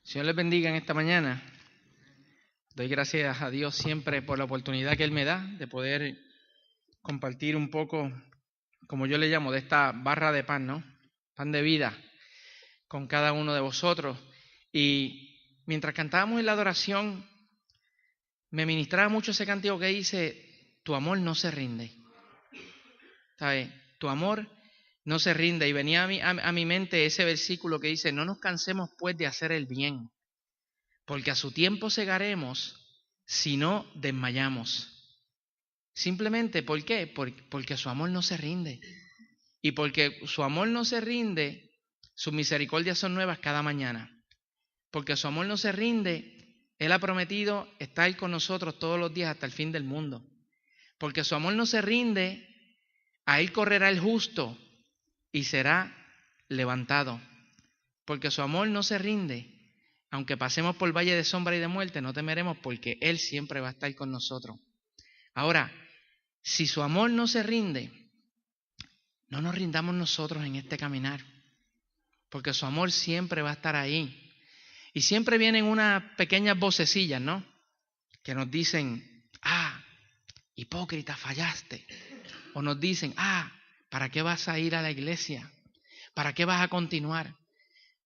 Señor les bendiga en esta mañana. Doy gracias a Dios siempre por la oportunidad que Él me da de poder compartir un poco, como yo le llamo, de esta barra de pan, ¿no? Pan de vida con cada uno de vosotros. Y mientras cantábamos en la adoración, me ministraba mucho ese cántico que dice, tu amor no se rinde. ¿Sabes? Tu amor no se rinde. Y venía a mi mente ese versículo que dice, no nos cansemos pues de hacer el bien, porque a su tiempo segaremos si no desmayamos. Simplemente, ¿por qué? Porque su amor no se rinde. Y porque su amor no se rinde, sus misericordias son nuevas cada mañana. Porque su amor no se rinde, Él ha prometido estar con nosotros todos los días hasta el fin del mundo. Porque su amor no se rinde, a Él correrá el justo y será levantado. Porque su amor no se rinde, aunque pasemos por valle de sombra y de muerte, no temeremos porque Él siempre va a estar con nosotros. Ahora, si su amor no se rinde, no nos rindamos nosotros en este caminar, porque su amor siempre va a estar ahí. Y siempre vienen unas pequeñas vocecillas, ¿no? Que nos dicen, hipócrita, fallaste. O nos dicen, ¿para qué vas a ir a la iglesia? ¿Para qué vas a continuar?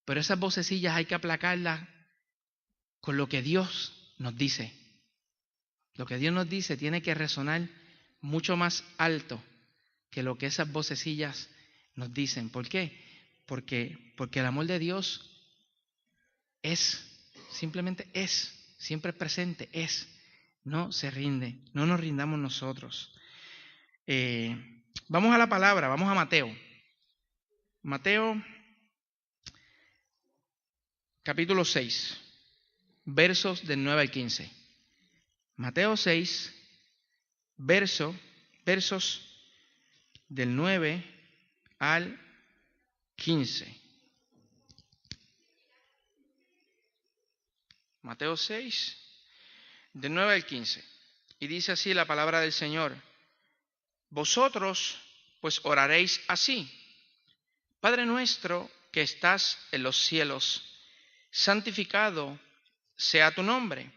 Pero esas vocecillas hay que aplacarlas con lo que Dios nos dice. Lo que Dios nos dice tiene que resonar mucho más alto que lo que esas vocecillas nos dicen. ¿Por qué? Porque el amor de Dios simplemente siempre es presente, no se rinde, no nos rindamos nosotros. Vamos a la palabra, vamos a Mateo. Mateo capítulo 6, versos del 9 al 15. Mateo 6, versos del 9 al 15. Mateo 6, del 9 al 15. Y dice así la palabra del Señor. Vosotros pues oraréis así. Padre nuestro que estás en los cielos, santificado sea tu nombre.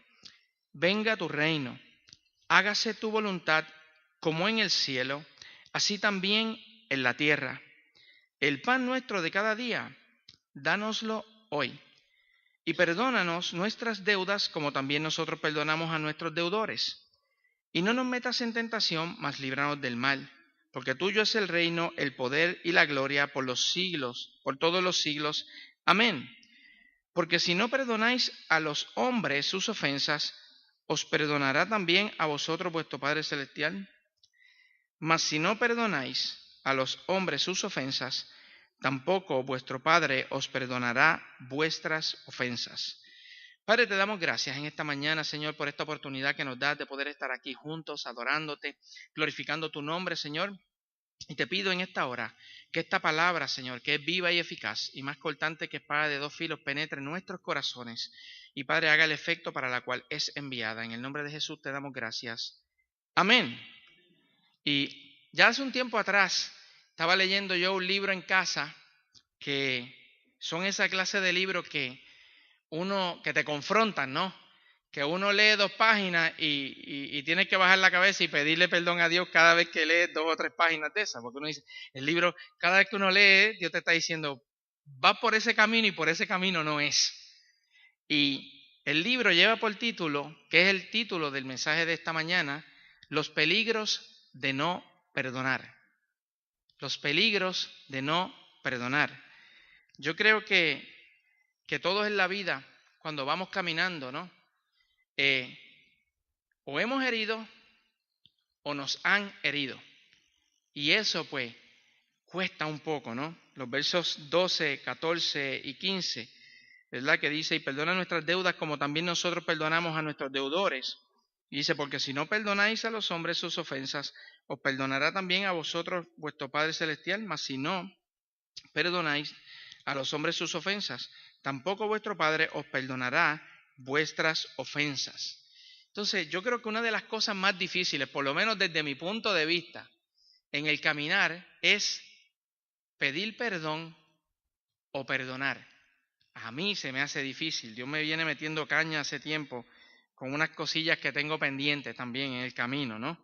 Venga tu reino. Hágase tu voluntad como en el cielo, así también en la tierra. El pan nuestro de cada día, dánoslo hoy. Y perdónanos nuestras deudas como también nosotros perdonamos a nuestros deudores. Y no nos metas en tentación, mas líbranos del mal. Porque tuyo es el reino, el poder y la gloria por los siglos, por todos los siglos. Amén. Porque si no perdonáis a los hombres sus ofensas, ¿os perdonará también a vosotros vuestro Padre Celestial? Mas si no perdonáis a los hombres sus ofensas, tampoco vuestro Padre os perdonará vuestras ofensas. Padre, te damos gracias en esta mañana, Señor, por esta oportunidad que nos das de poder estar aquí juntos, adorándote, glorificando tu nombre, Señor. Y te pido en esta hora que esta palabra, Señor, que es viva y eficaz y más cortante que espada de 2 filos, penetre en nuestros corazones y, Padre, haga el efecto para la cual es enviada. En el nombre de Jesús te damos gracias. Amén. Y ya hace un tiempo atrás estaba leyendo yo un libro en casa que son esa clase de libros que te confrontan, ¿no? Que uno lee 2 páginas y tienes que bajar la cabeza y pedirle perdón a Dios cada vez que lees 2 o 3 páginas de esas, porque uno dice, el libro, cada vez que uno lee, Dios te está diciendo, va por ese camino y por ese camino no es. Y el libro lleva por título, que es el título del mensaje de esta mañana, Los peligros de no perdonar. Los peligros de no perdonar. Yo creo que todos en la vida, cuando vamos caminando, ¿no? O hemos herido o nos han herido. Y eso pues cuesta un poco, ¿no? Los versos 12, 14 y 15, ¿verdad? Que dice, y perdona nuestras deudas como también nosotros perdonamos a nuestros deudores. Y dice, porque si no perdonáis a los hombres sus ofensas, os perdonará también a vosotros vuestro Padre Celestial, mas si no perdonáis a los hombres sus ofensas, tampoco vuestro Padre os perdonará vuestras ofensas. Entonces, yo creo que una de las cosas más difíciles, por lo menos desde mi punto de vista, en el caminar es pedir perdón o perdonar. A mí se me hace difícil. Dios me viene metiendo caña hace tiempo con unas cosillas que tengo pendientes también en el camino, ¿no?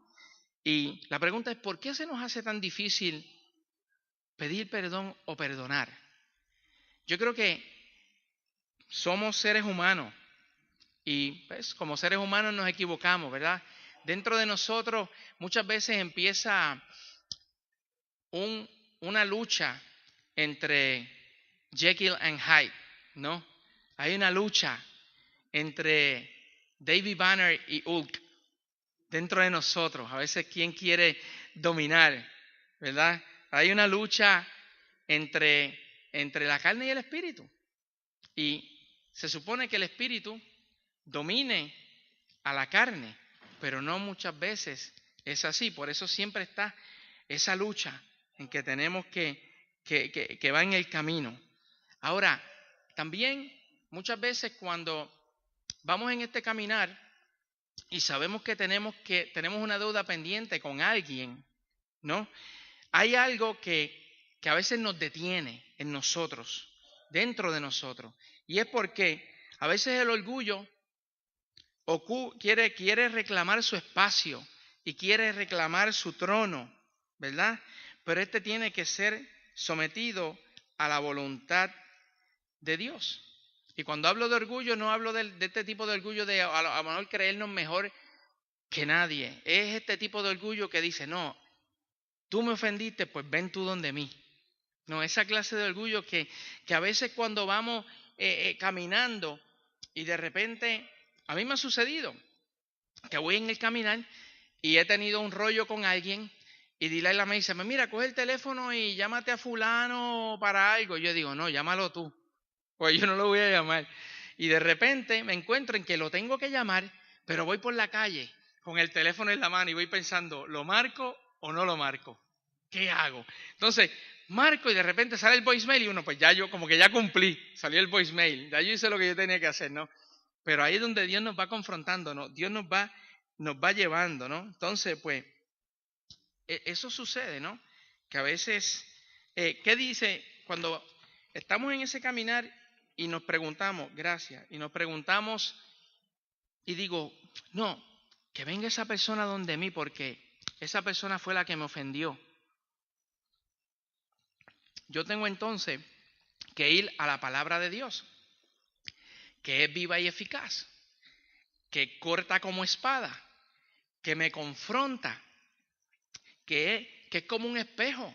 Y la pregunta es, ¿por qué se nos hace tan difícil pedir perdón o perdonar? Yo creo que somos seres humanos y pues como seres humanos nos equivocamos, ¿verdad? Dentro de nosotros muchas veces empieza una lucha entre Jekyll and Hyde, ¿no? Hay una lucha entre David Banner y Hulk dentro de nosotros. A veces quién quiere dominar, ¿verdad? Hay una lucha entre la carne y el espíritu. Y se supone que el espíritu domine a la carne, pero no muchas veces es así. Por eso siempre está esa lucha en que tenemos que va en el camino. Ahora, también muchas veces cuando vamos en este caminar y sabemos que tenemos una deuda pendiente con alguien, ¿no? Hay algo que a veces nos detiene en nosotros, dentro de nosotros. Y es porque a veces el orgullo quiere reclamar su espacio y quiere reclamar su trono, ¿verdad? Pero este tiene que ser sometido a la voluntad de Dios. Y cuando hablo de orgullo, no hablo de este tipo de orgullo de a lo mejor creernos mejor que nadie. Es este tipo de orgullo que dice, no, tú me ofendiste, pues ven tú donde mí. No, esa clase de orgullo que a veces cuando vamos caminando y de repente, a mí me ha sucedido que voy en el caminar y he tenido un rollo con alguien y Dilaila me dice, mira, coge el teléfono y llámate a fulano para algo. Y yo digo, no, llámalo tú, pues yo no lo voy a llamar. Y de repente me encuentro en que lo tengo que llamar, pero voy por la calle con el teléfono en la mano y voy pensando, ¿lo marco o no lo marco? ¿Qué hago? Entonces, marco y de repente sale el voicemail y uno, pues ya yo como que ya cumplí, salió el voicemail, ya yo hice lo que yo tenía que hacer, ¿no? Pero ahí es donde Dios nos va confrontando, ¿no? Dios nos va llevando, ¿no? Entonces, pues, eso sucede, ¿no? Que a veces, ¿qué dice cuando estamos en ese caminar y nos preguntamos, gracias, y nos preguntamos y digo, no, que venga esa persona donde mí porque esa persona fue la que me ofendió? Yo tengo entonces que ir a la palabra de Dios, que es viva y eficaz, que corta como espada, que me confronta, que es como un espejo.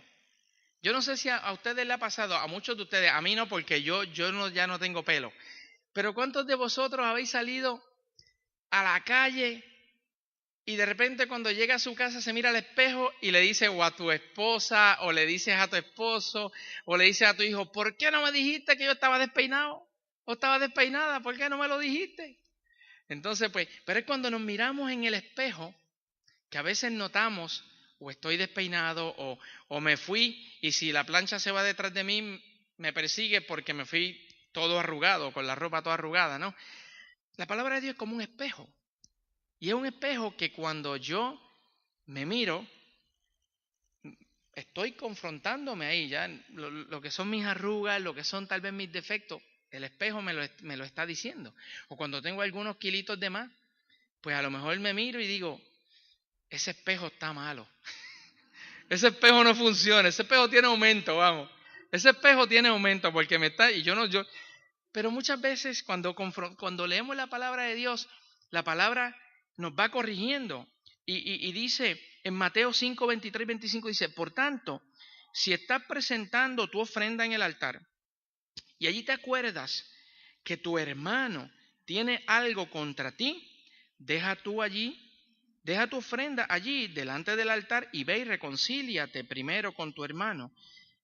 Yo no sé si a ustedes le ha pasado, a muchos de ustedes, a mí no, porque yo ya no tengo pelo, pero ¿cuántos de vosotros habéis salido a la calle y de repente cuando llega a su casa se mira al espejo y le dice o a tu esposa o le dices a tu esposo o le dices a tu hijo, ¿por qué no me dijiste que yo estaba despeinado o estaba despeinada? ¿Por qué no me lo dijiste? Entonces, pues, pero es cuando nos miramos en el espejo que a veces notamos o estoy despeinado o me fui y si la plancha se va detrás de mí me persigue porque me fui todo arrugado, con la ropa toda arrugada, ¿no? La palabra de Dios es como un espejo. Y es un espejo que cuando yo me miro, estoy confrontándome ahí, ya lo que son mis arrugas, lo que son tal vez mis defectos, el espejo me lo está diciendo. O cuando tengo algunos kilitos de más, pues a lo mejor me miro y digo, ese espejo está malo. Ese espejo no funciona, ese espejo tiene aumento, vamos. Ese espejo tiene aumento porque me está, y yo. Pero muchas veces cuando leemos la palabra de Dios, la palabra nos va corrigiendo. Y dice en Mateo 5, 23, 25, dice, por tanto, si estás presentando tu ofrenda en el altar y allí te acuerdas que tu hermano tiene algo contra ti, deja tu ofrenda allí delante del altar y ve y reconcíliate primero con tu hermano.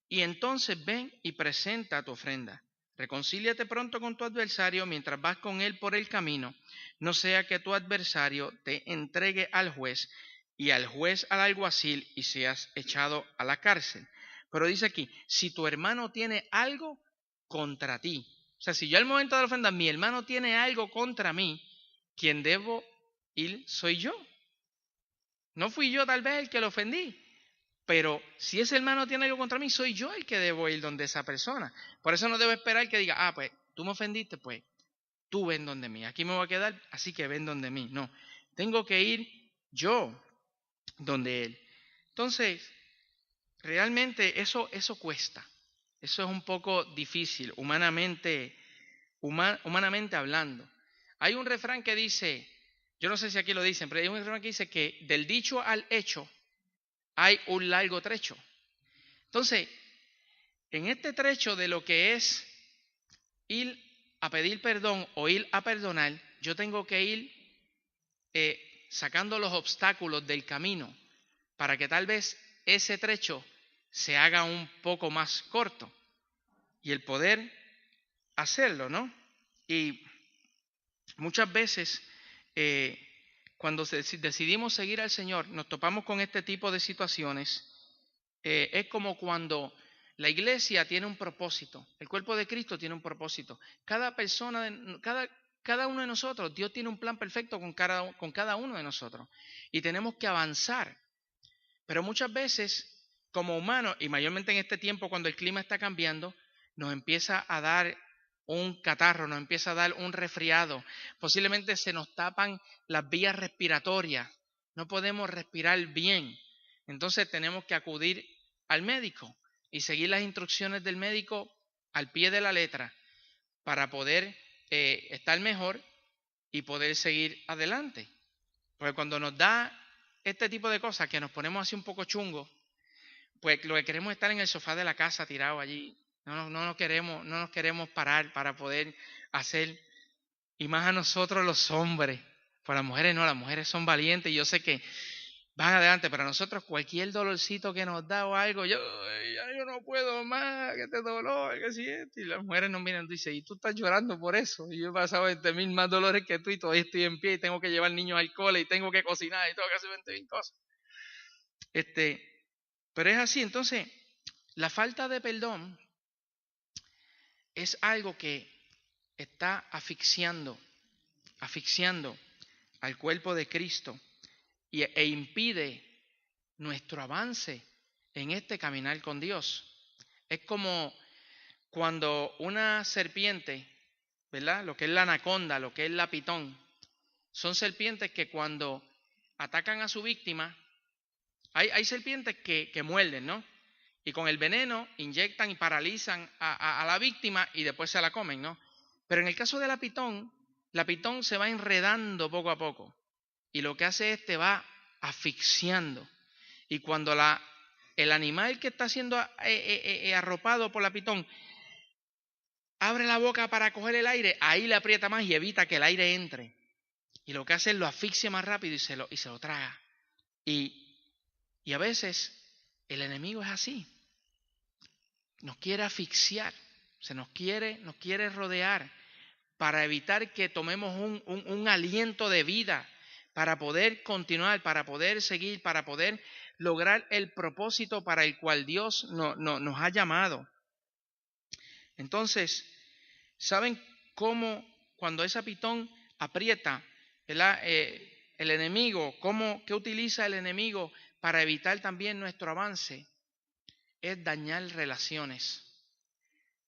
Y entonces ven y presenta tu ofrenda. Reconcíliate pronto con tu adversario mientras vas con él por el camino, no sea que tu adversario te entregue al juez y al juez al alguacil y seas echado a la cárcel. Pero dice aquí, si tu hermano tiene algo contra ti, o sea, si yo al momento de la ofrenda, mi hermano tiene algo contra mí, quien debo ir soy yo. No fui yo tal vez el que lo ofendí, pero si ese hermano tiene algo contra mí, soy yo el que debo ir donde esa persona. Por eso no debo esperar que diga, pues tú me ofendiste, pues tú ven donde mí. Aquí me voy a quedar, así que ven donde mí. No, tengo que ir yo donde él. Entonces, realmente eso cuesta. Eso es un poco difícil, humanamente hablando. Hay un refrán que dice, yo no sé si aquí lo dicen, pero hay un refrán que dice que del dicho al hecho hay un largo trecho. Entonces, en este trecho de lo que es ir a pedir perdón o ir a perdonar, yo tengo que ir sacando los obstáculos del camino para que tal vez ese trecho se haga un poco más corto y el poder hacerlo, ¿no? Y muchas veces cuando decidimos seguir al Señor, nos topamos con este tipo de situaciones. Es como cuando la iglesia tiene un propósito, el cuerpo de Cristo tiene un propósito. Cada persona, cada uno de nosotros, Dios tiene un plan perfecto con cada uno de nosotros. Y tenemos que avanzar. Pero muchas veces, como humanos, y mayormente en este tiempo cuando el clima está cambiando, nos empieza a dar un catarro, nos empieza a dar un resfriado. Posiblemente se nos tapan las vías respiratorias. No podemos respirar bien. Entonces tenemos que acudir al médico y seguir las instrucciones del médico al pie de la letra para poder estar mejor y poder seguir adelante. Porque cuando nos da este tipo de cosas que nos ponemos así un poco chungos, pues lo que queremos es estar en el sofá de la casa tirado allí. No nos queremos parar para poder hacer, y más a nosotros los hombres. Para las mujeres no, las mujeres son valientes y yo sé que van adelante, pero a nosotros cualquier dolorcito que nos da o algo, yo no puedo más, que este dolor, que si esto. Y las mujeres nos miran y dicen, y tú estás llorando por eso. Y yo he pasado 20,000 más dolores que tú y todavía estoy en pie y tengo que llevar niños al cole y tengo que cocinar y tengo que hacer 20,000 cosas. Pero es así. Entonces, la falta de perdón es algo que está asfixiando al cuerpo de Cristo e impide nuestro avance en este caminar con Dios. Es como cuando una serpiente, ¿verdad? Lo que es la anaconda, lo que es la pitón, son serpientes que cuando atacan a su víctima, hay serpientes que muerden, ¿no? Y con el veneno inyectan y paralizan a la víctima y después se la comen, ¿no? Pero en el caso de la pitón se va enredando poco a poco. Y lo que hace es te va asfixiando. Y cuando el animal que está siendo arropado por la pitón abre la boca para coger el aire, ahí le aprieta más y evita que el aire entre. Y lo que hace es lo asfixia más rápido y se lo traga. Y a veces el enemigo es así. Nos quiere asfixiar, nos quiere rodear para evitar que tomemos un aliento de vida, para poder continuar, para poder seguir, para poder lograr el propósito para el cual Dios nos ha llamado. Entonces, ¿saben cómo cuando esa pitón aprieta, ¿verdad? El enemigo, qué utiliza el enemigo para evitar también nuestro avance? Es dañar relaciones.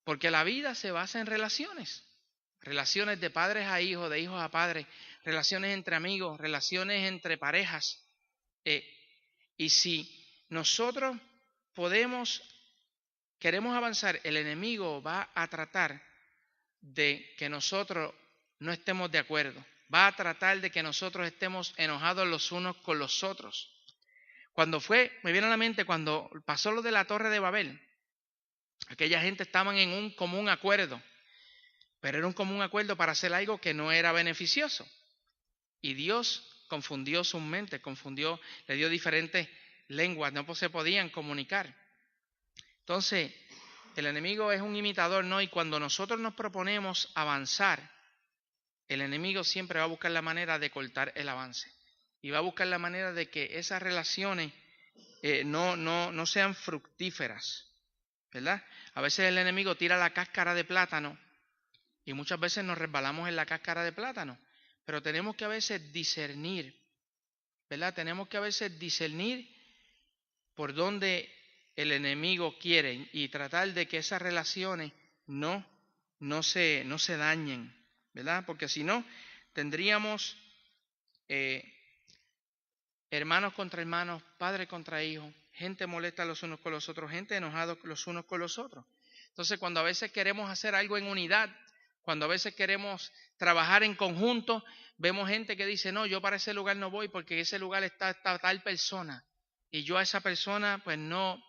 Porque la vida se basa en relaciones. Relaciones de padres a hijos, de hijos a padres, relaciones entre amigos, relaciones entre parejas. Y si nosotros queremos avanzar, el enemigo va a tratar de que nosotros no estemos de acuerdo. Va a tratar de que nosotros estemos enojados los unos con los otros. Me viene a la mente cuando pasó lo de la Torre de Babel. Aquella gente estaban en un común acuerdo, pero era un común acuerdo para hacer algo que no era beneficioso. Y Dios confundió sus mentes, le dio diferentes lenguas, no se podían comunicar. Entonces, el enemigo es un imitador, ¿no? Y cuando nosotros nos proponemos avanzar, el enemigo siempre va a buscar la manera de cortar el avance. Y va a buscar la manera de que esas relaciones no sean fructíferas, ¿verdad? A veces el enemigo tira la cáscara de plátano y muchas veces nos resbalamos en la cáscara de plátano. Pero tenemos que a veces discernir, ¿verdad? Tenemos que a veces discernir por dónde el enemigo quiere y tratar de que esas relaciones no no se dañen, ¿verdad? Porque si no, tendríamos hermanos contra hermanos, padres contra hijos, gente molesta los unos con los otros, gente enojada los unos con los otros. Entonces, cuando a veces queremos hacer algo en unidad, cuando a veces queremos trabajar en conjunto, vemos gente que dice, no, yo para ese lugar no voy porque en ese lugar está tal persona. Y yo a esa persona, pues no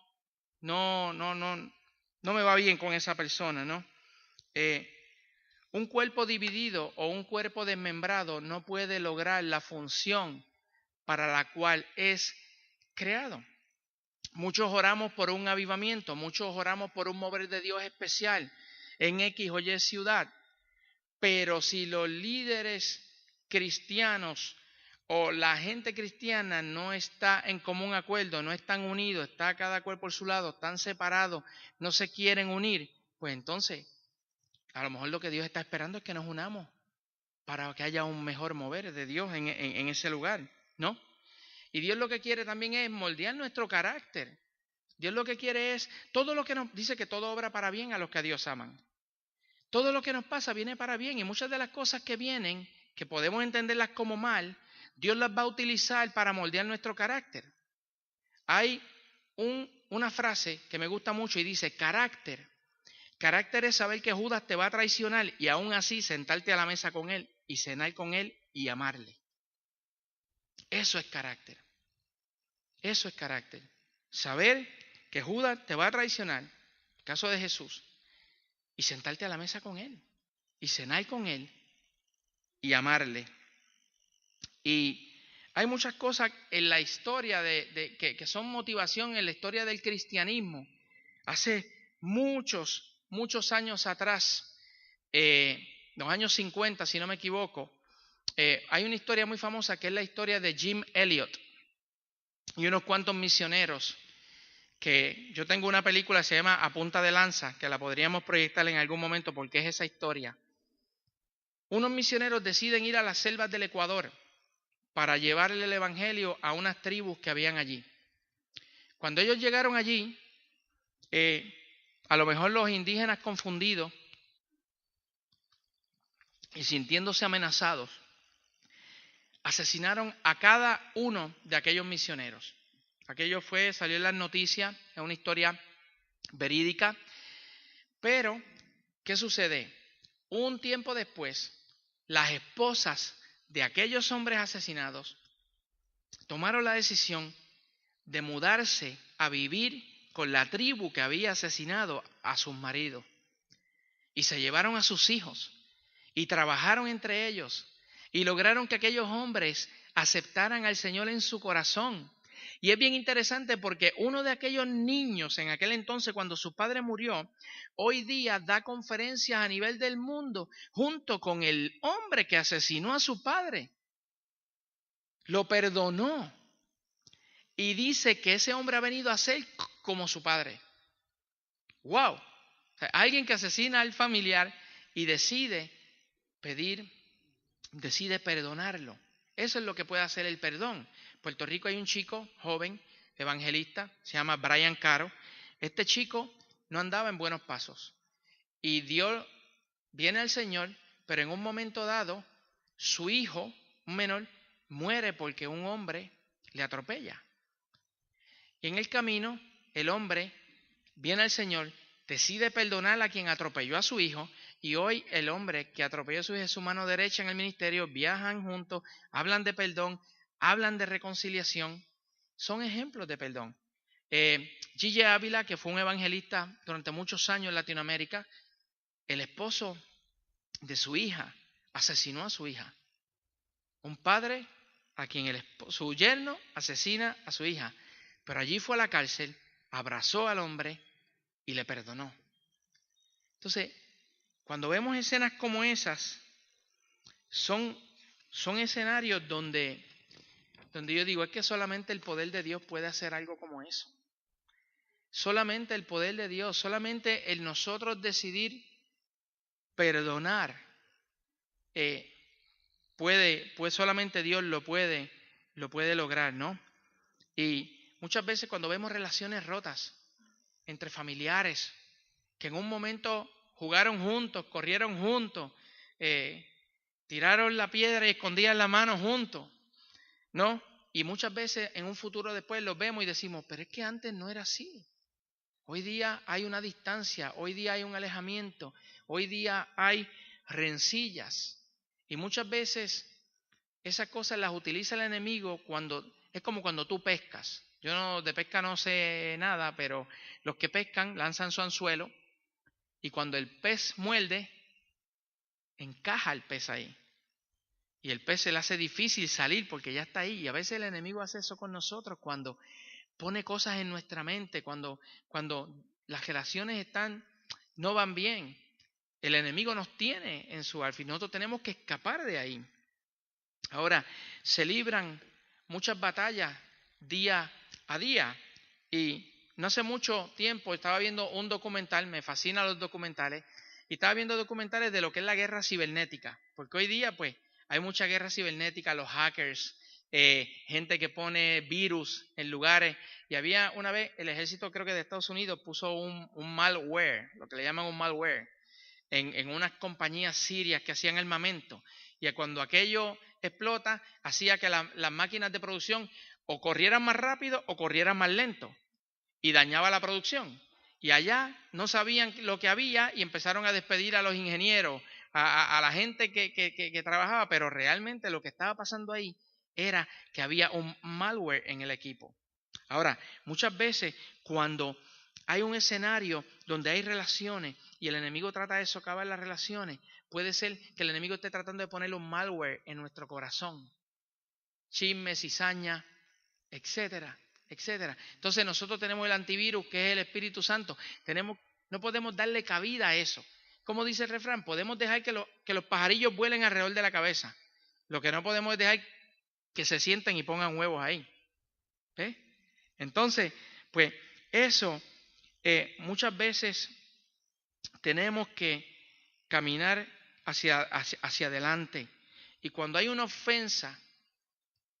me va bien con esa persona, ¿no? Un cuerpo dividido o un cuerpo desmembrado no puede lograr la función para la cual es creado. Muchos oramos por un avivamiento, muchos oramos por un mover de Dios especial en X o Y ciudad, pero si los líderes cristianos o la gente cristiana no está en común acuerdo, no están unidos, está cada cual por su lado, están separados, no se quieren unir, pues entonces a lo mejor lo que Dios está esperando es que nos unamos para que haya un mejor mover de Dios en ese lugar, ¿no? Y Dios lo que quiere también es moldear nuestro carácter. Dios lo que quiere es, todo lo que nos dice que todo obra para bien a los que a Dios aman. Todo lo que nos pasa viene para bien y muchas de las cosas que vienen, que podemos entenderlas como mal, Dios las va a utilizar para moldear nuestro carácter. Hay una frase que me gusta mucho y dice, carácter. Carácter es saber que Judas te va a traicionar y aún así sentarte a la mesa con él y cenar con él y amarle. Eso es carácter. Eso es carácter. Saber que Judas te va a traicionar, en el caso de Jesús, y sentarte a la mesa con él y cenar con él y amarle. Y hay muchas cosas en la historia que son motivación en la historia del cristianismo. Hace muchos años atrás, los años 50, si no me equivoco, hay una historia muy famosa que es la historia de Jim Elliot y unos cuantos misioneros, que yo tengo una película que se llama A Punta de Lanza, que la podríamos proyectar en algún momento porque es esa historia. Unos misioneros deciden ir a las selvas del Ecuador para llevarle el evangelio a unas tribus que habían allí. Cuando ellos llegaron allí, a lo mejor los indígenas confundidos y sintiéndose amenazados, asesinaron a cada uno de aquellos misioneros. Aquello salió en las noticias, es una historia verídica, pero ¿qué sucede? Un tiempo después, las esposas de aquellos hombres asesinados tomaron la decisión de mudarse a vivir con la tribu que había asesinado a sus maridos. Y se llevaron a sus hijos y trabajaron entre ellos y lograron que aquellos hombres aceptaran al Señor en su corazón. Y es bien interesante porque uno de aquellos niños en aquel entonces, cuando su padre murió, hoy día da conferencias a nivel del mundo junto con el hombre que asesinó a su padre. Lo perdonó y dice que ese hombre ha venido a ser como su padre. ¡Wow! O sea, alguien que asesina al familiar y decide perdonarlo. Eso es lo que puede hacer el perdón. En Puerto Rico hay un chico joven, evangelista, se llama Brian Caro. Este chico no andaba en buenos pasos. Y Dios viene al Señor, pero en un momento dado, su hijo, un menor, muere porque un hombre le atropella. Y en el camino, el hombre viene al Señor, decide perdonar a quien atropelló a su hijo, y hoy el hombre que atropelló a su hijo es su mano derecha en el ministerio, viajan juntos, hablan de perdón, hablan de reconciliación, son ejemplos de perdón. Gille Ávila, que fue un evangelista durante muchos años en Latinoamérica, el esposo de su hija asesinó a su hija. Un padre a quien su yerno asesina a su hija, pero allí fue a la cárcel, abrazó al hombre y le perdonó. Entonces, cuando vemos escenas como esas, son escenarios donde yo digo, es que solamente el poder de Dios puede hacer algo como eso. Solamente el poder de Dios, solamente el nosotros decidir perdonar, pues solamente Dios lo puede lograr, ¿no? Y muchas veces cuando vemos relaciones rotas entre familiares, que en un momento jugaron juntos, corrieron juntos, tiraron la piedra y escondían la mano juntos, ¿no? Y muchas veces en un futuro después los vemos y decimos, pero es que antes no era así. Hoy día hay una distancia, hoy día hay un alejamiento, hoy día hay rencillas. Y muchas veces esas cosas las utiliza el enemigo es como cuando tú pescas. Yo de pesca no sé nada, pero los que pescan lanzan su anzuelo y cuando el pez muerde, encaja el pez ahí. Y el pez se le hace difícil salir porque ya está ahí. Y a veces el enemigo hace eso con nosotros cuando pone cosas en nuestra mente, cuando las relaciones no van bien. El enemigo nos tiene en su alfa y nosotros tenemos que escapar de ahí. Ahora, se libran muchas batallas día a día. Y no hace mucho tiempo estaba viendo un documental, me fascinan los documentales, y estaba viendo documentales de lo que es la guerra cibernética. Porque hoy día, pues, hay mucha guerra cibernética, los hackers, gente que pone virus en lugares. Y había una vez, el ejército creo que de Estados Unidos puso un malware, lo que le llaman un malware, en unas compañías sirias que hacían armamento. Y cuando aquello explota, hacía que las máquinas de producción o corrieran más rápido o corrieran más lento. Y dañaba la producción. Y allá no sabían lo que había y empezaron a despedir a los ingenieros, a la gente que trabajaba, pero realmente lo que estaba pasando ahí era que había un malware en el equipo. Ahora, muchas veces cuando hay un escenario donde hay relaciones y el enemigo trata de socavar las relaciones, puede ser que el enemigo esté tratando de ponerle un malware en nuestro corazón. Chismes, cizaña, etcétera, etcétera. Entonces nosotros tenemos el antivirus que es el Espíritu Santo. No podemos darle cabida a eso. Como dice el refrán, podemos dejar que los pajarillos vuelen alrededor de la cabeza. Lo que no podemos es dejar que se sienten y pongan huevos ahí. ¿Ves? Entonces, pues eso muchas veces tenemos que caminar hacia adelante. Y cuando hay una ofensa,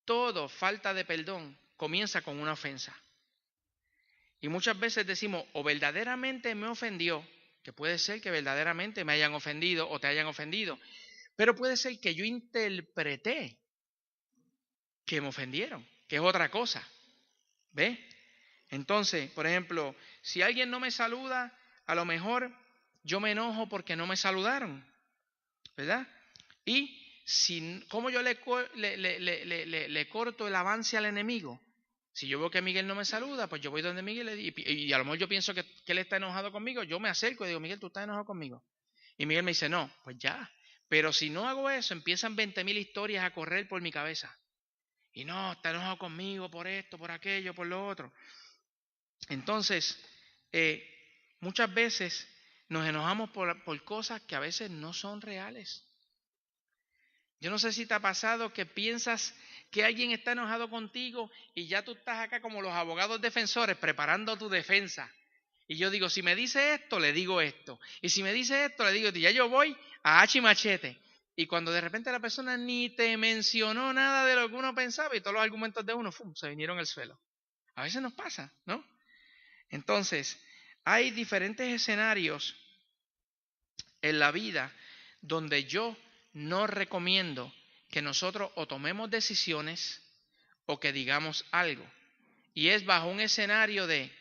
todo falta de perdón comienza con una ofensa. Y muchas veces decimos, o verdaderamente me ofendió, que puede ser que verdaderamente me hayan ofendido o te hayan ofendido, pero puede ser que yo interpreté que me ofendieron, que es otra cosa. ¿Ves? Entonces, por ejemplo, si alguien no me saluda, a lo mejor yo me enojo porque no me saludaron, ¿verdad? Y ¿cómo yo le corto el avance al enemigo? Si yo veo que Miguel no me saluda, pues yo voy donde Miguel y a lo mejor yo pienso que él está enojado conmigo, yo me acerco y digo, Miguel, ¿tú estás enojado conmigo? Y Miguel me dice, no, pues ya. Pero si no hago eso, empiezan 20,000 historias a correr por mi cabeza. Y no, está enojado conmigo por esto, por aquello, por lo otro. Entonces, muchas veces nos enojamos por cosas que a veces no son reales. Yo no sé si te ha pasado que piensas que alguien está enojado contigo y ya tú estás acá como los abogados defensores preparando tu defensa. Y yo digo, si me dice esto, le digo esto. Y si me dice esto, le digo, ya yo voy a hacha y machete. Y cuando de repente la persona ni te mencionó nada de lo que uno pensaba y todos los argumentos de uno se vinieron al suelo. A veces nos pasa, ¿no? Entonces, hay diferentes escenarios en la vida donde yo no recomiendo que nosotros o tomemos decisiones o que digamos algo. Y es bajo un escenario de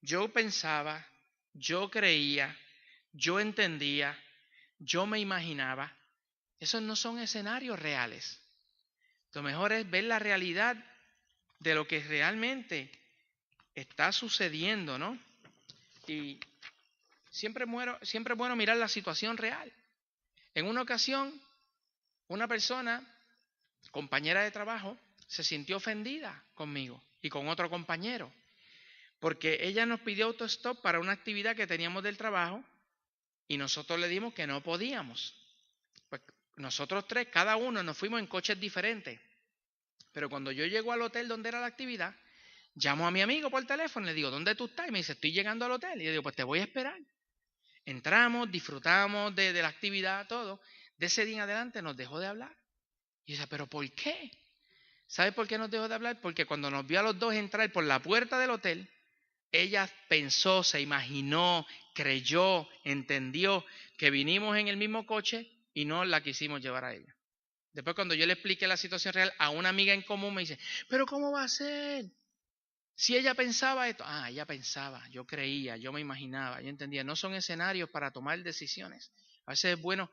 yo pensaba, yo creía, yo entendía, yo me imaginaba. Esos no son escenarios reales. Lo mejor es ver la realidad de lo que realmente está sucediendo, ¿no? Y siempre es bueno mirar la situación real. En una ocasión, una persona, compañera de trabajo, se sintió ofendida conmigo y con otro compañero, porque ella nos pidió autostop para una actividad que teníamos del trabajo y nosotros le dimos que no podíamos. Pues nosotros tres, cada uno, nos fuimos en coches diferentes. Pero cuando yo llego al hotel donde era la actividad, llamo a mi amigo por teléfono y le digo, ¿dónde tú estás? Y me dice, estoy llegando al hotel. Y yo digo, pues te voy a esperar. Entramos, disfrutamos de la actividad, todo. De ese día en adelante nos dejó de hablar. Y yo decía, ¿pero por qué? ¿Sabes por qué nos dejó de hablar? Porque cuando nos vio a los dos entrar por la puerta del hotel, ella pensó, se imaginó, creyó, entendió que vinimos en el mismo coche y no la quisimos llevar a ella. Después cuando yo le expliqué la situación real a una amiga en común me dice, pero ¿cómo va a ser? Si ella pensaba esto, ella pensaba, yo creía, yo me imaginaba, yo entendía. No son escenarios para tomar decisiones. A veces es bueno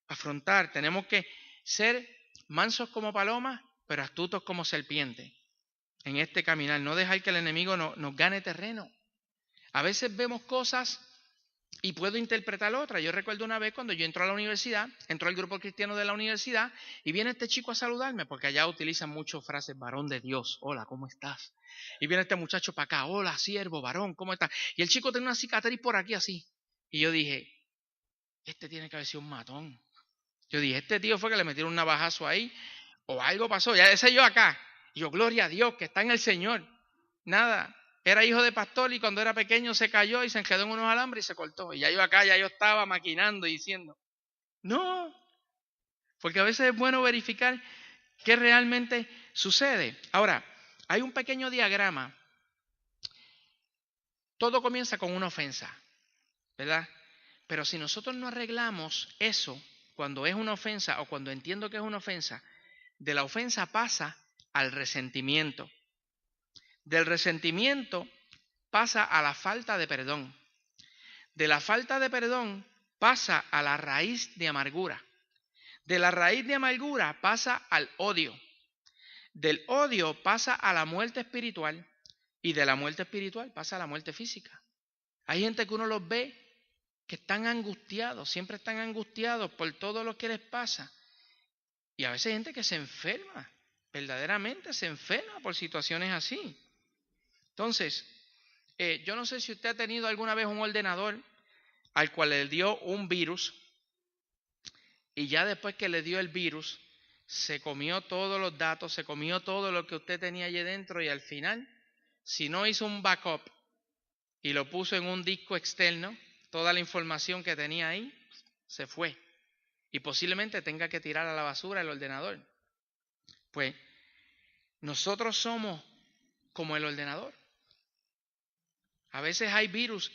afrontar, tenemos que ser mansos como palomas, pero astutos como serpientes en este caminar. No dejar que el enemigo nos gane terreno. A veces vemos cosas y puedo interpretar otra. Yo recuerdo una vez cuando yo entré a la universidad, entró el grupo cristiano de la universidad y viene este chico a saludarme, porque allá utilizan mucho frases, varón de Dios, hola, ¿cómo estás? Y viene este muchacho para acá, hola, siervo, varón, ¿cómo estás? Y el chico tiene una cicatriz por aquí así. Y yo dije, este tiene que haber sido un matón. Yo dije, este tío fue que le metieron un navajazo ahí o algo pasó. Ya ese yo acá. Y yo, gloria a Dios, que está en el Señor. Nada. Era hijo de pastor y cuando era pequeño se cayó y se enredó en unos alambres y se cortó. Y ya yo acá, ya yo estaba maquinando y diciendo, no. Porque a veces es bueno verificar qué realmente sucede. Ahora, hay un pequeño diagrama. Todo comienza con una ofensa, ¿verdad? Pero si nosotros no arreglamos eso, cuando es una ofensa o cuando entiendo que es una ofensa, de la ofensa pasa al resentimiento. Del resentimiento pasa a la falta de perdón. De la falta de perdón pasa a la raíz de amargura. De la raíz de amargura pasa al odio. Del odio pasa a la muerte espiritual. Y de la muerte espiritual pasa a la muerte física. Hay gente que uno los ve que están angustiados, siempre están angustiados por todo lo que les pasa. Y a veces hay gente que se enferma, verdaderamente se enferma por situaciones así. Entonces, yo no sé si usted ha tenido alguna vez un ordenador al cual le dio un virus y ya después que le dio el virus, se comió todos los datos, se comió todo lo que usted tenía allí dentro y al final, si no hizo un backup y lo puso en un disco externo, toda la información que tenía ahí se fue y posiblemente tenga que tirar a la basura el ordenador. Pues nosotros somos como el ordenador. A veces hay virus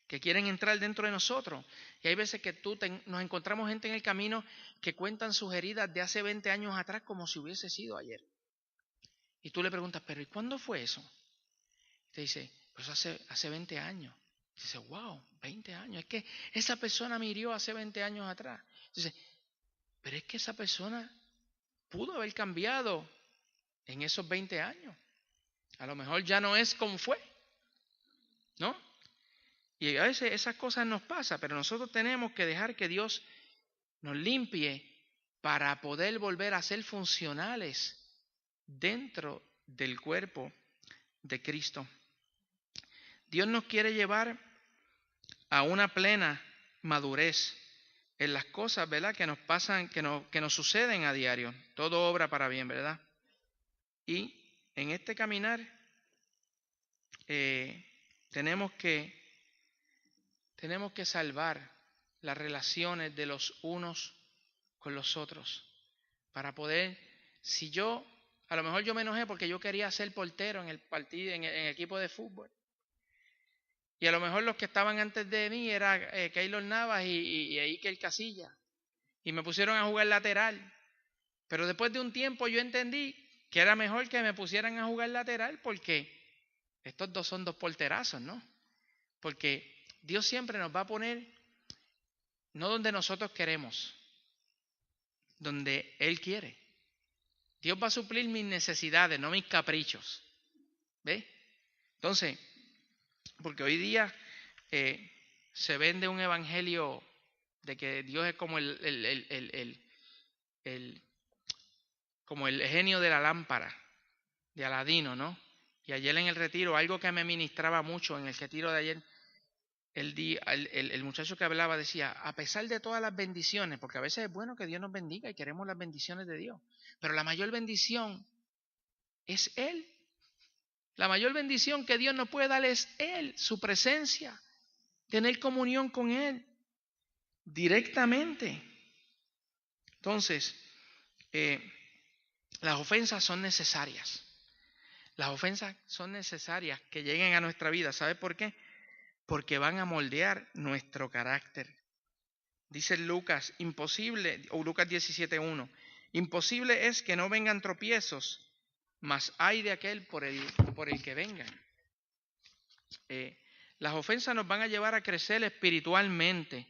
que quieren entrar dentro de nosotros y hay veces que nos encontramos gente en el camino que cuentan sus heridas de hace 20 años atrás como si hubiese sido ayer. Y tú le preguntas, pero ¿y cuándo fue eso? Y te dice, pues hace 20 años. Y dice, wow, 20 años. Es que esa persona me hirió hace 20 años atrás. Dice, pero es que esa persona pudo haber cambiado en esos 20 años. A lo mejor ya no es como fue, ¿no? Y a veces esas cosas nos pasan, pero nosotros tenemos que dejar que Dios nos limpie para poder volver a ser funcionales dentro del cuerpo de Cristo. Dios nos quiere llevar a una plena madurez en las cosas, ¿verdad?, que nos pasan, que nos suceden a diario. Todo obra para bien, ¿verdad? Y en este caminar tenemos que salvar las relaciones de los unos con los otros para poder, a lo mejor yo me enojé porque yo quería ser portero en el partido, en el equipo de fútbol. Y a lo mejor los que estaban antes de mí era Keylor Navas y Iker Casillas. Y me pusieron a jugar lateral. Pero después de un tiempo yo entendí que era mejor que me pusieran a jugar lateral porque estos dos son dos porterazos, ¿no? Porque Dios siempre nos va a poner, no donde nosotros queremos, donde Él quiere. Dios va a suplir mis necesidades, no mis caprichos. ¿Ves? Entonces, porque hoy día se vende un evangelio de que Dios es como como el genio de la lámpara de Aladino, ¿no? Y ayer en el retiro, algo que me ministraba mucho en el retiro de ayer, el muchacho que hablaba decía, a pesar de todas las bendiciones, porque a veces es bueno que Dios nos bendiga y queremos las bendiciones de Dios, pero la mayor bendición es Él. La mayor bendición que Dios nos puede dar es Él, su presencia, tener comunión con Él directamente. Entonces, las ofensas son necesarias. Las ofensas son necesarias que lleguen a nuestra vida. ¿Sabe por qué? Porque van a moldear nuestro carácter. Dice Lucas, imposible, o Lucas 17:1, imposible es que no vengan tropiezos, mas hay de aquel por el que vengan. Las ofensas nos van a llevar a crecer espiritualmente.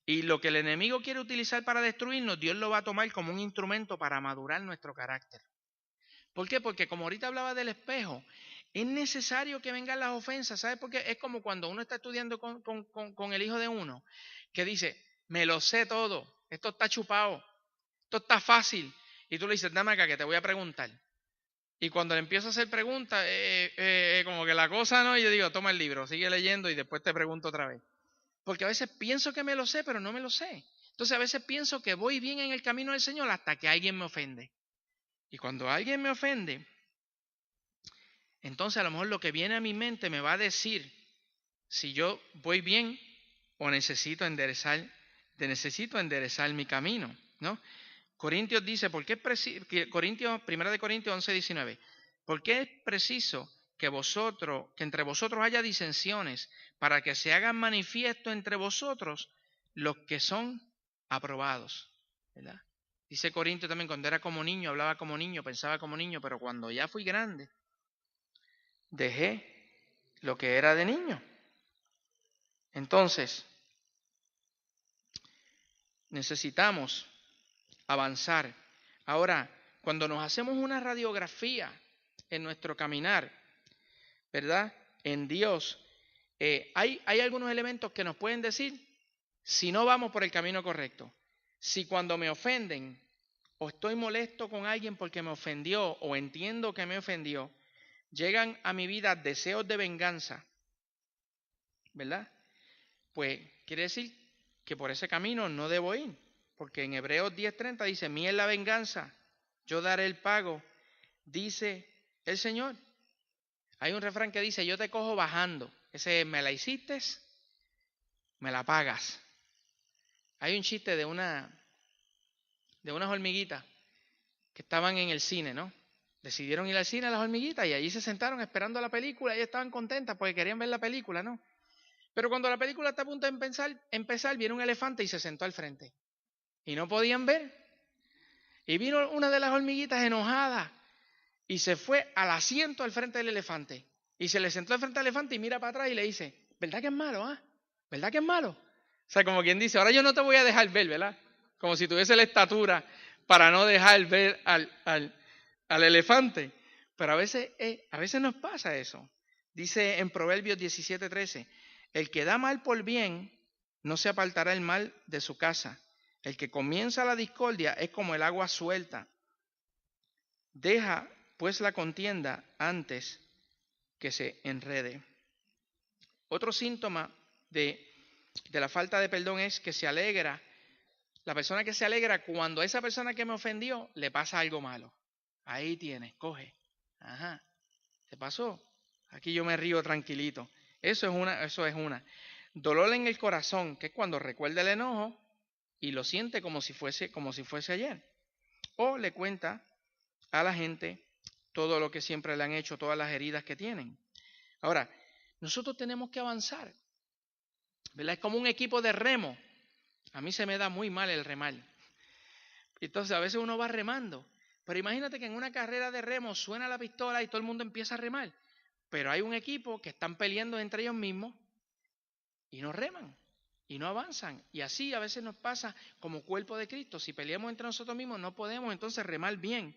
Y lo que el enemigo quiere utilizar para destruirnos, Dios lo va a tomar como un instrumento para madurar nuestro carácter. ¿Por qué? Porque como ahorita hablaba del espejo, es necesario que vengan las ofensas. ¿Sabes por qué? Es como cuando uno está estudiando con el hijo de uno, que dice, me lo sé todo, esto está chupado, esto está fácil. Y tú le dices, dame acá que te voy a preguntar. Y cuando le empiezo a hacer preguntas, como que la cosa no, y yo digo, toma el libro, sigue leyendo y después te pregunto otra vez. Porque a veces pienso que me lo sé, pero no me lo sé. Entonces a veces pienso que voy bien en el camino del Señor hasta que alguien me ofende. Y cuando alguien me ofende, entonces a lo mejor lo que viene a mi mente me va a decir si yo voy bien o necesito enderezar mi camino, ¿no? Corintios dice, ¿por qué es preciso? 1 Corintios 11:19, ¿por qué es preciso que entre vosotros haya disensiones, para que se hagan manifiesto entre vosotros los que son aprobados? ¿Verdad? Dice Corintios también, cuando era como niño, hablaba como niño, pensaba como niño, pero cuando ya fui grande, dejé lo que era de niño. Entonces, necesitamos avanzar. Ahora, cuando nos hacemos una radiografía en nuestro caminar, ¿verdad? En Dios, hay algunos elementos que nos pueden decir si no vamos por el camino correcto. Si cuando me ofenden o estoy molesto con alguien porque me ofendió o entiendo que me ofendió, llegan a mi vida deseos de venganza, ¿verdad? Pues quiere decir que por ese camino no debo ir, porque en Hebreos 10:30 dice, mía es la venganza, yo daré el pago, dice el Señor. Hay un refrán que dice, yo te cojo bajando, ese me la hiciste, me la pagas. Hay un chiste de unas hormiguitas que estaban en el cine, ¿no? Decidieron ir al cine las hormiguitas y allí se sentaron esperando la película y estaban contentas porque querían ver la película, ¿no? Pero cuando la película está a punto de empezar, viene un elefante y se sentó al frente. Y no podían ver. Y vino una de las hormiguitas enojada y se fue al asiento al frente del elefante. Y se le sentó al frente del elefante y mira para atrás y le dice, ¿verdad que es malo, ah? ¿Verdad que es malo? O sea, como quien dice, ahora yo no te voy a dejar ver, ¿verdad? Como si tuviese la estatura para no dejar ver al elefante. Pero a veces nos pasa eso. Dice en Proverbios 17:13, el que da mal por bien, no se apartará el mal de su casa. El que comienza la discordia es como el agua suelta. Deja pues la contienda antes que se enrede. Otro síntoma de la falta de perdón es que se alegra. La persona que se alegra cuando a esa persona que me ofendió le pasa algo malo. Ahí tienes, coge. Ajá, ¿te pasó? Aquí yo me río tranquilito. Eso es una. Dolor en el corazón, que es cuando recuerda el enojo y lo siente como si fuese ayer. O le cuenta a la gente todo lo que siempre le han hecho, todas las heridas que tienen. Ahora, nosotros tenemos que avanzar, ¿verdad? Es como un equipo de remo. A mí se me da muy mal el remar. Entonces a veces uno va remando. Pero imagínate que en una carrera de remo suena la pistola y todo el mundo empieza a remar. Pero hay un equipo que están peleando entre ellos mismos y no reman y no avanzan. Y así a veces nos pasa como cuerpo de Cristo. Si peleamos entre nosotros mismos no podemos entonces remar bien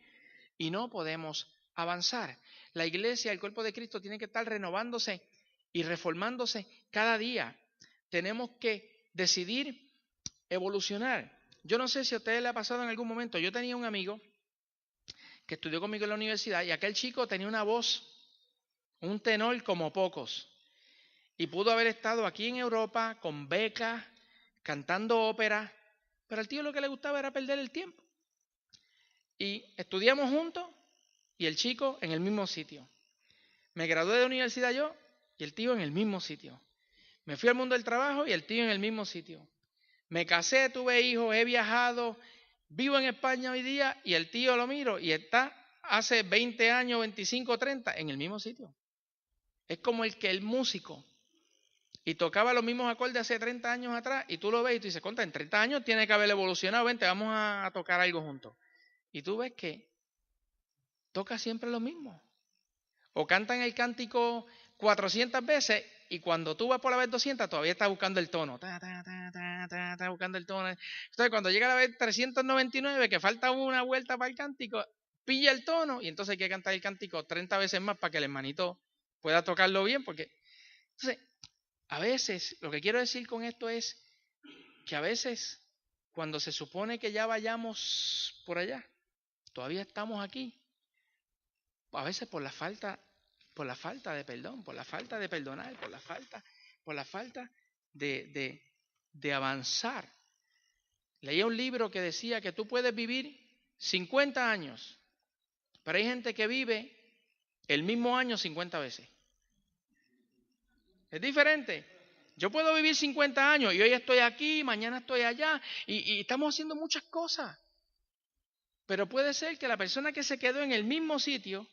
y no podemos avanzar. La iglesia, el cuerpo de Cristo tiene que estar renovándose y reformándose cada día. Tenemos que decidir evolucionar. Yo no sé si a ustedes les ha pasado en algún momento. Yo tenía un amigo que estudió conmigo en la universidad y aquel chico tenía una voz, un tenor como pocos. Y pudo haber estado aquí en Europa con becas, cantando ópera, pero al tío lo que le gustaba era perder el tiempo. Y estudiamos juntos y el chico en el mismo sitio. Me gradué de universidad yo y el tío en el mismo sitio. Me fui al mundo del trabajo y el tío en el mismo sitio. Me casé, tuve hijos, he viajado, vivo en España hoy día y el tío lo miro y está hace 20 años, 25, 30, en el mismo sitio. Es como el músico y tocaba los mismos acordes hace 30 años atrás y tú lo ves y tú dices, contra, en 30 años tiene que haber evolucionado, vente, vamos a tocar algo juntos. Y tú ves que toca siempre lo mismo. O cantan el cántico 400 veces y cuando tú vas por la vez 200 todavía estás buscando el tono. Está buscando el tono. Entonces cuando llega la vez 399, que falta una vuelta para el cántico, pilla el tono y entonces hay que cantar el cántico 30 veces más para que el hermanito pueda tocarlo bien. Entonces, a veces, lo que quiero decir con esto es que a veces cuando se supone que ya vayamos por allá, todavía estamos aquí. A veces por la falta de perdón, por la falta de perdonar, por la falta de avanzar. Leía un libro que decía que tú puedes vivir 50 años, pero hay gente que vive el mismo año 50 veces. Es diferente. Yo puedo vivir 50 años y hoy estoy aquí, mañana estoy allá y estamos haciendo muchas cosas. Pero puede ser que la persona que se quedó en el mismo sitio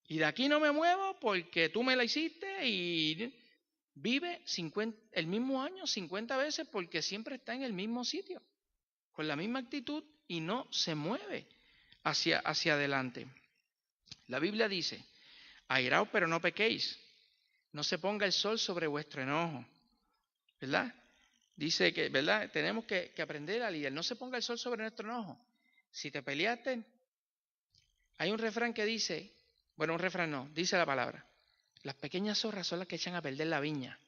y de aquí no me muevo porque tú me la hiciste y vive el mismo año 50 veces porque siempre está en el mismo sitio, con la misma actitud y no se mueve hacia adelante. La Biblia dice, airaos pero no pequéis, no se ponga el sol sobre vuestro enojo, ¿verdad? Dice que, ¿verdad? Tenemos que aprender a lidiar, no se ponga el sol sobre nuestro enojo. Si te peleaste, hay un refrán que dice, bueno, un refrán no, dice la palabra, las pequeñas zorras son las que echan a perder la viña.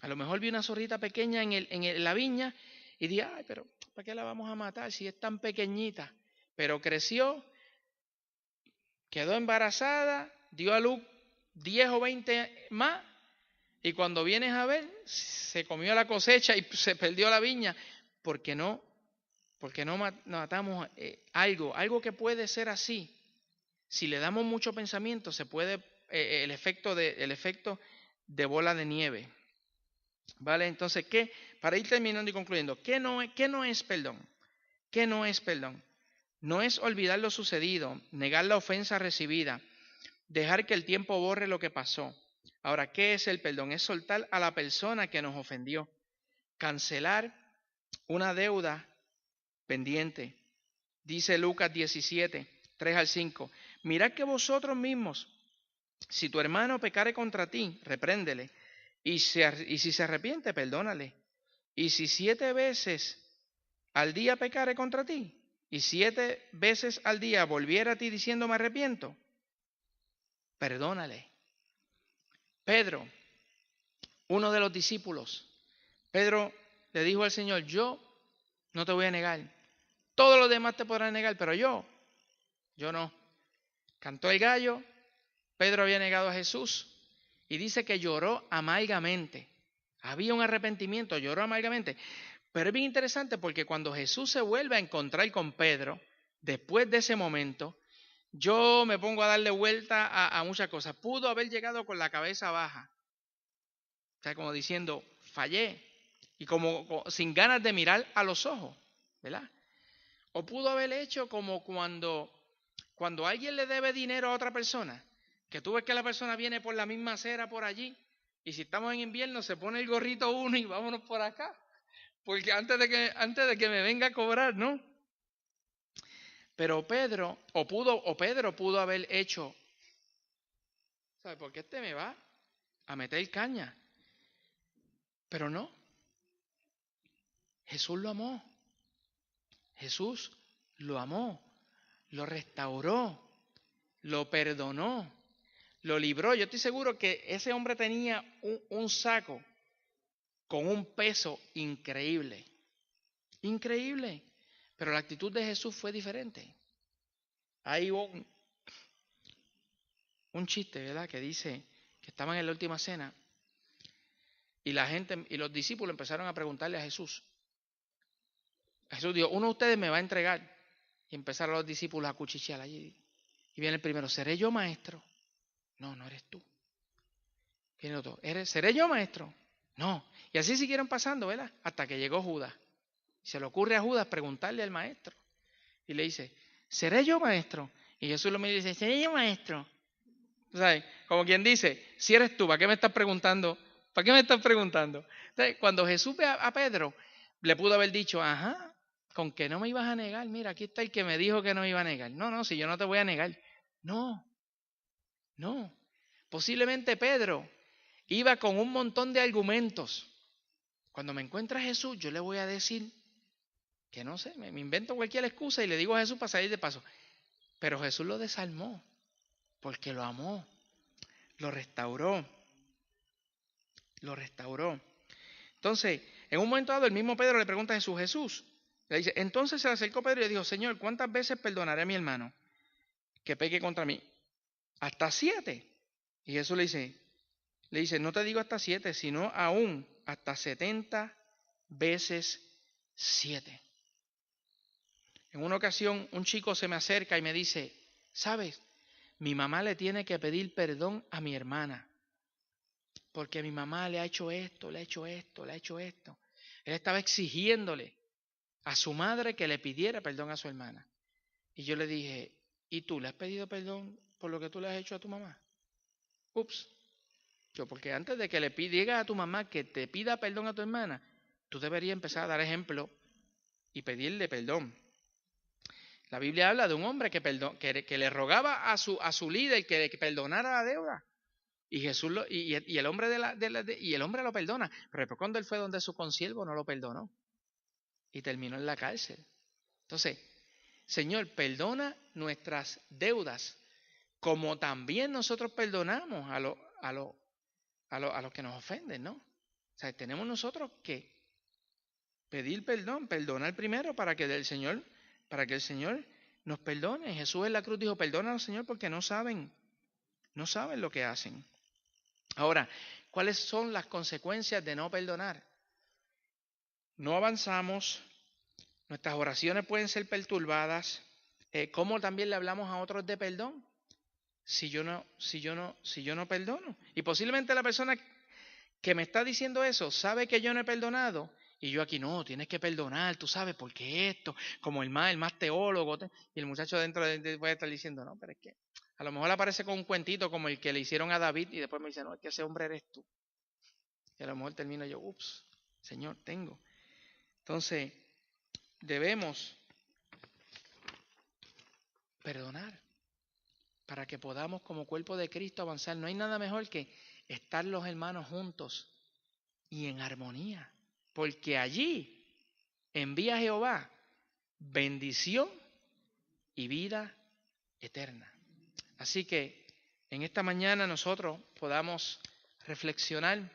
A lo mejor vi una zorrita pequeña en la viña y dije, ay, pero ¿para qué la vamos a matar si es tan pequeñita? Pero creció, quedó embarazada, dio a luz 10 o 20 más y cuando vienes a ver, se comió la cosecha y se perdió la viña porque no matamos algo que puede ser así. Si le damos mucho pensamiento, se puede el efecto de bola de nieve. ¿Vale? Entonces, para ir terminando y concluyendo, ¿qué no es perdón? ¿Qué no es perdón? No es olvidar lo sucedido, negar la ofensa recibida, dejar que el tiempo borre lo que pasó. Ahora, ¿qué es el perdón? Es soltar a la persona que nos ofendió, cancelar una deuda pendiente. Dice Lucas 17, 3 al 5. Mirad que vosotros mismos, si tu hermano pecare contra ti, repréndele. Y si se arrepiente, perdónale. Y si 7 veces al día pecare contra ti, y 7 veces al día volviera a ti diciendo me arrepiento, perdónale. Pedro, uno de los discípulos, Pedro le dijo al Señor, yo no te voy a negar. Todos los demás te podrán negar, pero yo no. Cantó el gallo, Pedro había negado a Jesús y dice que lloró amargamente. Había un arrepentimiento, lloró amargamente. Pero es bien interesante porque cuando Jesús se vuelve a encontrar con Pedro, después de ese momento, yo me pongo a darle vuelta a muchas cosas. Pudo haber llegado con la cabeza baja. O sea, como diciendo, fallé. Y como sin ganas de mirar a los ojos, ¿verdad? O pudo haber hecho como cuando alguien le debe dinero a otra persona, que tú ves que la persona viene por la misma acera por allí, y si estamos en invierno se pone el gorrito uno y vámonos por acá, porque antes de que me venga a cobrar, ¿no? Pero Pedro pudo haber hecho, ¿sabe por qué este me va a meter caña? Pero no. Jesús lo amó. Jesús lo amó, lo restauró, lo perdonó, lo libró. Yo estoy seguro que ese hombre tenía un saco con un peso increíble. Increíble. Pero la actitud de Jesús fue diferente. Hay un chiste, ¿verdad? Que dice que estaban en la última cena y la gente y los discípulos empezaron a preguntarle a Jesús. Jesús dijo, uno de ustedes me va a entregar. Y empezaron los discípulos a cuchichear allí. Y viene el primero, ¿seré yo maestro? No, no eres tú. Viene otro, ¿seré yo maestro? No. Y así siguieron pasando, ¿verdad? Hasta que llegó Judas. Se le ocurre a Judas preguntarle al maestro. Y le dice, ¿seré yo maestro? Y Jesús lo mira y dice, sí, maestro. ¿Sabes? Como quien dice, si eres tú, ¿para qué me estás preguntando? ¿Para qué me estás preguntando? Entonces, cuando Jesús ve a Pedro, le pudo haber dicho, ajá, con que no me ibas a negar. Mira, aquí está el que me dijo que no me iba a negar. No, no, si yo no te voy a negar. No, no. Posiblemente Pedro iba con un montón de argumentos. Cuando me encuentre a Jesús, yo le voy a decir que no sé, me invento cualquier excusa y le digo a Jesús para salir de paso. Pero Jesús lo desarmó porque lo amó, lo restauró, lo restauró. Entonces, en un momento dado, el mismo Pedro le pregunta a Jesús, le dice, entonces se le acercó Pedro y le dijo, Señor, ¿cuántas veces perdonaré a mi hermano que peque contra mí? ¿Hasta 7? Y Jesús le dice, no te digo hasta 7, sino aún hasta 70 veces 7. En una ocasión, un chico se me acerca y me dice, ¿sabes? Mi mamá le tiene que pedir perdón a mi hermana, porque mi mamá le ha hecho esto, le ha hecho esto, le ha hecho esto. Él estaba exigiéndole a su madre que le pidiera perdón a su hermana. Y yo le dije, ¿y tú le has pedido perdón por lo que tú le has hecho a tu mamá? Ups. Porque antes de que le digas a tu mamá que te pida perdón a tu hermana, tú deberías empezar a dar ejemplo y pedirle perdón. La Biblia habla de un hombre que le rogaba a su líder que perdonara la deuda. Y Jesús y el hombre y el hombre lo perdona. Pero después cuando él fue donde su consiervo no lo perdonó. Y terminó en la cárcel. Entonces, Señor, perdona nuestras deudas, como también nosotros perdonamos a los que nos ofenden, ¿no? O sea, tenemos nosotros que pedir perdón, perdonar primero para que el Señor nos perdone. Jesús en la cruz dijo, perdónanos, Señor, porque no saben lo que hacen. Ahora, ¿cuáles son las consecuencias de no perdonar? No avanzamos, nuestras oraciones pueden ser perturbadas. ¿Cómo también le hablamos a otros de perdón? Si yo no perdono. Y posiblemente la persona que me está diciendo eso sabe que yo no he perdonado. Y yo aquí, no, tienes que perdonar, tú sabes por qué esto, como el más teólogo. Y el muchacho dentro puede estar diciendo, no, pero es que a lo mejor aparece con un cuentito como el que le hicieron a David y después me dice, no, es que ese hombre eres tú. Y a lo mejor termino yo, ups, Señor, tengo. Entonces, debemos perdonar para que podamos como cuerpo de Cristo avanzar. No hay nada mejor que estar los hermanos juntos y en armonía, porque allí envía Jehová bendición y vida eterna. Así que en esta mañana nosotros podamos reflexionar,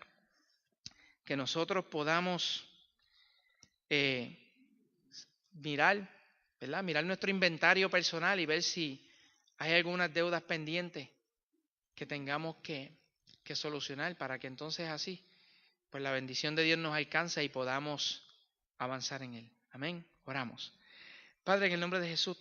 que nosotros podamos mirar, ¿verdad? Mirar nuestro inventario personal y ver si hay algunas deudas pendientes que tengamos que solucionar para que entonces así, pues la bendición de Dios nos alcance y podamos avanzar en Él. Amén. Oramos. Padre, en el nombre de Jesús.